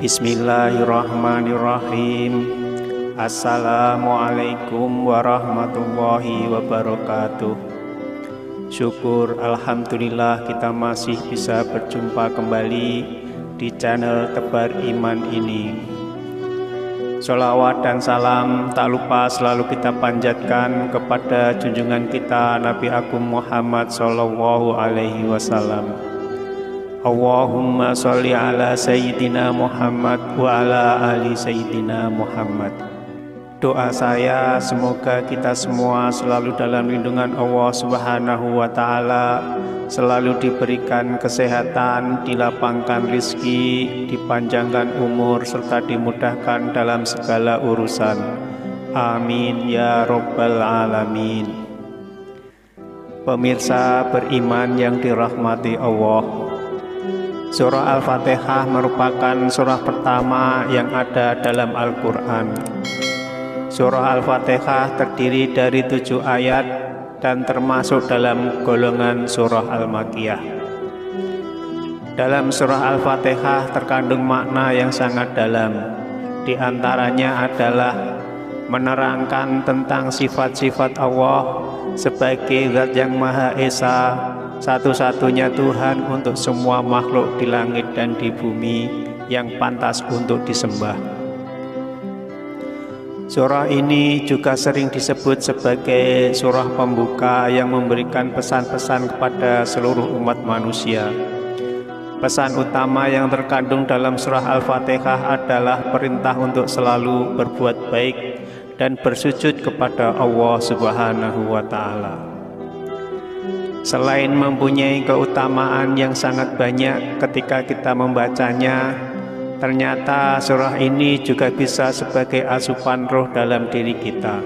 Bismillahirrahmanirrahim. Assalamualaikum warahmatullahi wabarakatuh. Syukur alhamdulillah kita masih bisa berjumpa kembali di channel Tebar Iman ini. Sholawat dan salam tak lupa selalu kita panjatkan kepada junjungan kita Nabi Agung Muhammad Sallallahu Alaihi Wasallam. Allahumma sholli ala Sayyidina Muhammad wa ala ali Sayyidina Muhammad. Doa saya semoga kita semua selalu dalam lindungan Allah Subhanahu wa Ta'ala, selalu diberikan kesehatan, dilapangkan rizki, dipanjangkan umur, serta dimudahkan dalam segala urusan. Amin ya Rabbal Alamin. Pemirsa beriman yang dirahmati Allah, Surah Al-Fatihah merupakan surah pertama yang ada dalam Al-Quran. Surah Al-Fatihah terdiri dari 7 ayat dan termasuk dalam golongan surah Al-Makiyah. Dalam surah Al-Fatihah terkandung makna yang sangat dalam. Di antaranya adalah menerangkan tentang sifat-sifat Allah sebagai Zat yang Maha Esa, satu-satunya Tuhan untuk semua makhluk di langit dan di bumi yang pantas untuk disembah. Surah ini juga sering disebut sebagai surah pembuka yang memberikan pesan-pesan kepada seluruh umat manusia. Pesan utama yang terkandung dalam surah Al-Fatihah adalah perintah untuk selalu berbuat baik dan bersujud kepada Allah Subhanahu wa Ta'ala. Selain mempunyai keutamaan yang sangat banyak ketika kita membacanya, ternyata surah ini juga bisa sebagai asupan roh dalam diri kita.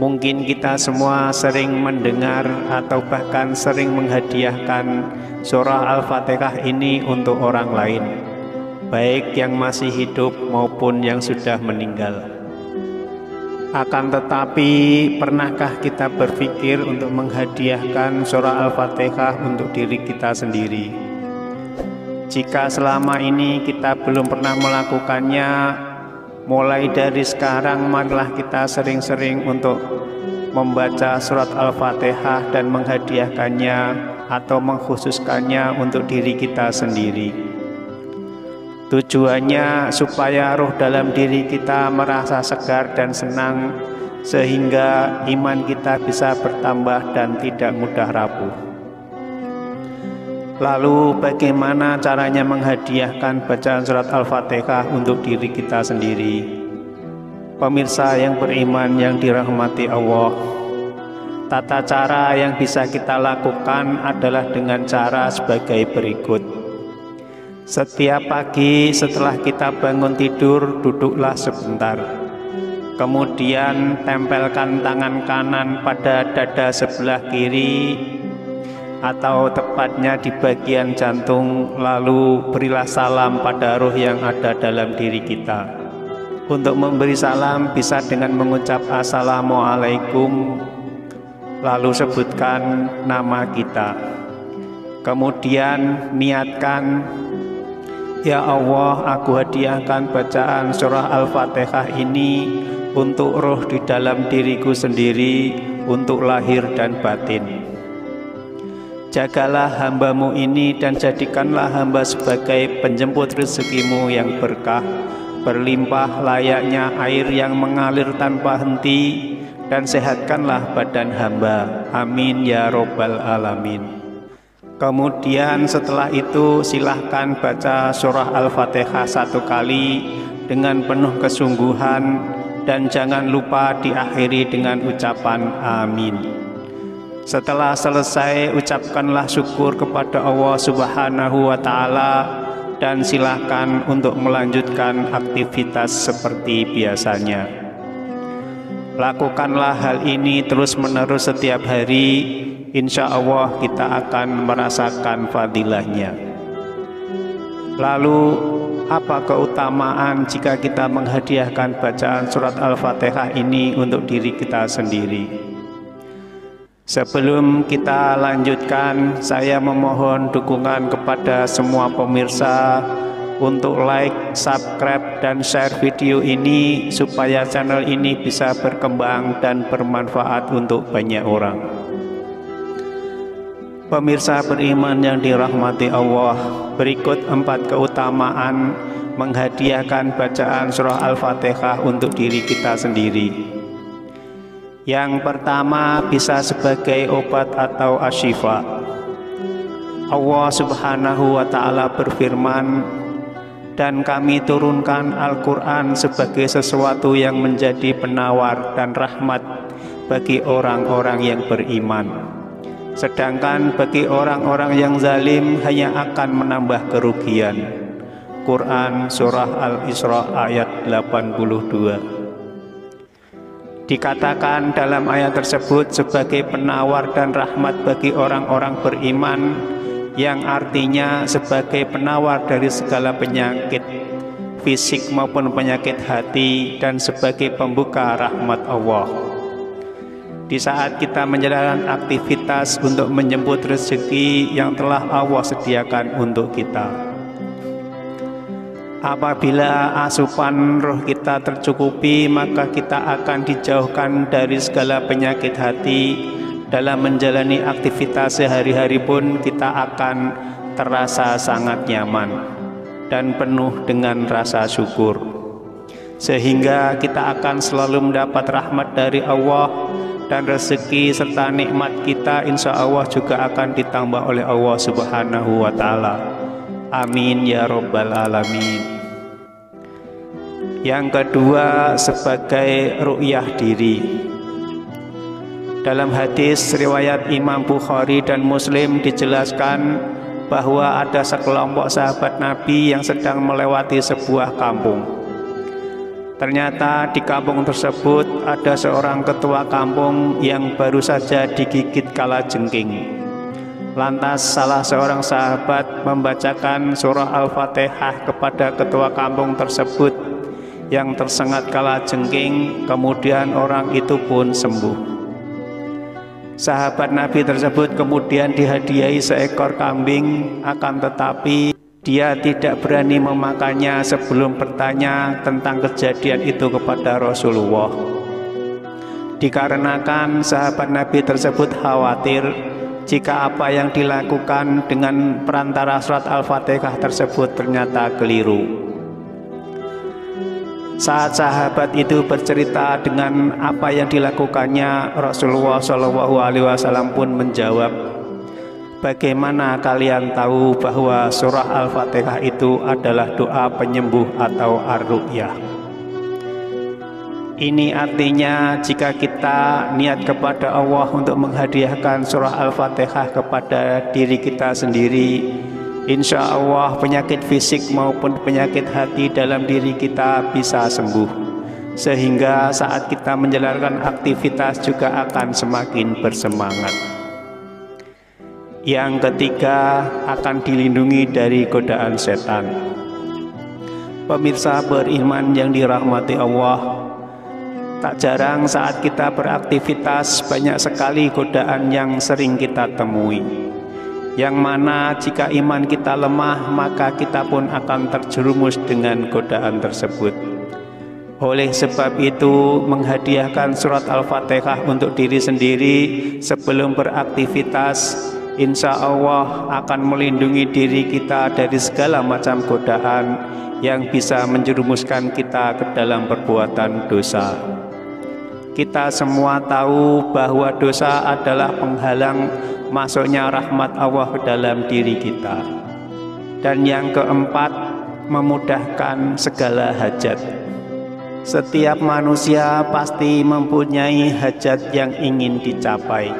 Mungkin kita semua sering mendengar atau bahkan sering menghadiahkan surah Al-Fatihah ini untuk orang lain, baik yang masih hidup maupun yang sudah meninggal. Akan tetapi, pernahkah kita berpikir untuk menghadiahkan surah Al-Fatihah untuk diri kita sendiri? Jika selama ini kita belum pernah melakukannya, mulai dari sekarang marilah kita sering-sering untuk membaca surat Al-Fatihah dan menghadiahkannya atau mengkhususkannya untuk diri kita sendiri. Tujuannya supaya roh dalam diri kita merasa segar dan senang, sehingga iman kita bisa bertambah dan tidak mudah rapuh. Lalu bagaimana caranya menghadiahkan bacaan surat Al-Fatihah untuk diri kita sendiri? Pemirsa yang beriman yang dirahmati Allah, tata cara yang bisa kita lakukan adalah dengan cara sebagai berikut. Setiap pagi setelah kita bangun tidur, duduklah sebentar. Kemudian tempelkan tangan kanan pada dada sebelah kiri, atau tepatnya di bagian jantung, lalu berilah salam pada roh yang ada dalam diri kita. Untuk memberi salam bisa dengan mengucap Assalamualaikum, lalu sebutkan nama kita. Kemudian niatkan, ya Allah, aku hadiahkan bacaan surah Al-Fatihah ini untuk roh di dalam diriku sendiri, untuk lahir dan batin. Jagalah hambamu ini dan jadikanlah hamba sebagai penjemput rezekimu yang berkah, berlimpah layaknya air yang mengalir tanpa henti, dan sehatkanlah badan hamba. Amin ya Rabbal Alamin. Kemudian setelah itu silahkan baca surah Al-Fatihah 1 kali dengan penuh kesungguhan, dan jangan lupa diakhiri dengan ucapan amin. Setelah selesai, ucapkanlah syukur kepada Allah Subhanahu wa Ta'ala dan silahkan untuk melanjutkan aktivitas seperti biasanya. Lakukanlah hal ini terus-menerus setiap hari. Insya Allah kita akan merasakan fadilahnya. Lalu, apa keutamaan jika kita menghadiahkan bacaan surat Al-Fatihah ini untuk diri kita sendiri? Sebelum kita lanjutkan, saya memohon dukungan kepada semua pemirsa untuk like, subscribe, dan share video ini supaya channel ini bisa berkembang dan bermanfaat untuk banyak orang. Pemirsa beriman yang dirahmati Allah, berikut 4 keutamaan menghadiahkan bacaan surah Al-Fatihah untuk diri kita sendiri. Yang pertama, bisa sebagai obat atau asyifa. Allah Subhanahu wa Ta'ala berfirman, "Dan kami turunkan Al-Quran sebagai sesuatu yang menjadi penawar dan rahmat bagi orang-orang yang beriman. Sedangkan bagi orang-orang yang zalim hanya akan menambah kerugian." Quran Surah Al-Isra ayat 82. Dikatakan dalam ayat tersebut sebagai penawar dan rahmat bagi orang-orang beriman, yang artinya sebagai penawar dari segala penyakit fisik maupun penyakit hati, dan sebagai pembuka rahmat Allah. Di saat kita menjalankan aktivitas untuk menjemput rezeki yang telah Allah sediakan untuk kita. Apabila asupan roh kita tercukupi, maka kita akan dijauhkan dari segala penyakit hati. Dalam menjalani aktivitas sehari-hari pun kita akan terasa sangat nyaman dan penuh dengan rasa syukur, sehingga kita akan selalu mendapat rahmat dari Allah, dan rezeki serta nikmat kita insya Allah juga akan ditambah oleh Allah Subhanahu wa Ta'ala. Amin ya Rabbal Alamin. Yang kedua, sebagai ru'yah diri. Dalam hadis riwayat Imam Bukhari dan Muslim dijelaskan bahwa ada sekelompok sahabat Nabi yang sedang melewati sebuah kampung. Ternyata di kampung tersebut ada seorang ketua kampung yang baru saja digigit kalajengking. Lantas salah seorang sahabat membacakan surah Al-Fatihah kepada ketua kampung tersebut yang tersengat kalajengking, kemudian orang itu pun sembuh. Sahabat Nabi tersebut kemudian dihadiahi seekor kambing, akan tetapi dia tidak berani memakannya sebelum bertanya tentang kejadian itu kepada Rasulullah. Dikarenakan sahabat Nabi tersebut khawatir jika apa yang dilakukan dengan perantara surat Al-Fatihah tersebut ternyata keliru. Saat sahabat itu bercerita dengan apa yang dilakukannya, Rasulullah SAW pun menjawab, "Bagaimana kalian tahu bahwa surah Al-Fatihah itu adalah doa penyembuh atau ar-ru'yah?" Ini artinya jika kita niat kepada Allah untuk menghadiahkan surah Al-Fatihah kepada diri kita sendiri, insya Allah penyakit fisik maupun penyakit hati dalam diri kita bisa sembuh, sehingga saat kita menjalankan aktivitas juga akan semakin bersemangat. Yang ketiga, akan dilindungi dari godaan setan. Pemirsa beriman yang dirahmati Allah, tak jarang saat kita beraktivitas banyak sekali godaan yang sering kita temui, yang mana jika iman kita lemah maka kita pun akan terjerumus dengan godaan tersebut. Oleh sebab itu, menghadiahkan surat Al-Fatihah untuk diri sendiri sebelum beraktivitas insya Allah akan melindungi diri kita dari segala macam godaan yang bisa menjerumuskan kita ke dalam perbuatan dosa. Kita semua tahu bahwa dosa adalah penghalang masuknya rahmat Allah ke dalam diri kita. Dan yang keempat, memudahkan segala hajat. Setiap manusia pasti mempunyai hajat yang ingin dicapai.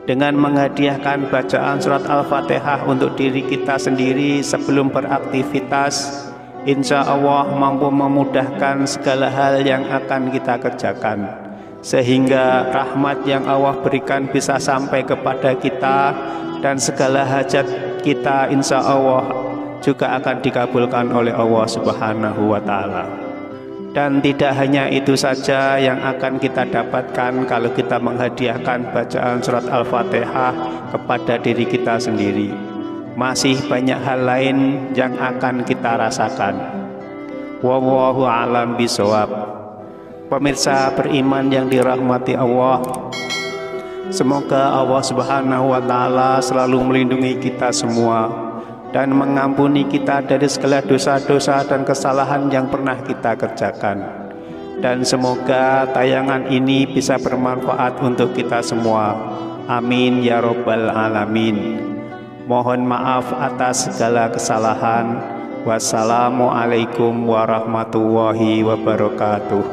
Dengan menghadiahkan bacaan surat Al-Fatihah untuk diri kita sendiri sebelum beraktivitas, insya Allah mampu memudahkan segala hal yang akan kita kerjakan, sehingga rahmat yang Allah berikan bisa sampai kepada kita, dan segala hajat kita insya Allah juga akan dikabulkan oleh Allah Subhanahu wa Ta'ala. Dan tidak hanya itu saja yang akan kita dapatkan kalau kita menghadiahkan bacaan surat Al-Fatihah kepada diri kita sendiri. Masih banyak hal lain yang akan kita rasakan. Wallahu a'lam bishawab. Pemirsa beriman yang dirahmati Allah, semoga Allah Subhanahu wa Ta'ala selalu melindungi kita semua dan mengampuni kita dari segala dosa-dosa dan kesalahan yang pernah kita kerjakan. Dan semoga tayangan ini bisa bermanfaat untuk kita semua. Amin ya Rabbal Alamin. Mohon maaf atas segala kesalahan. Wassalamualaikum warahmatullahi wabarakatuh.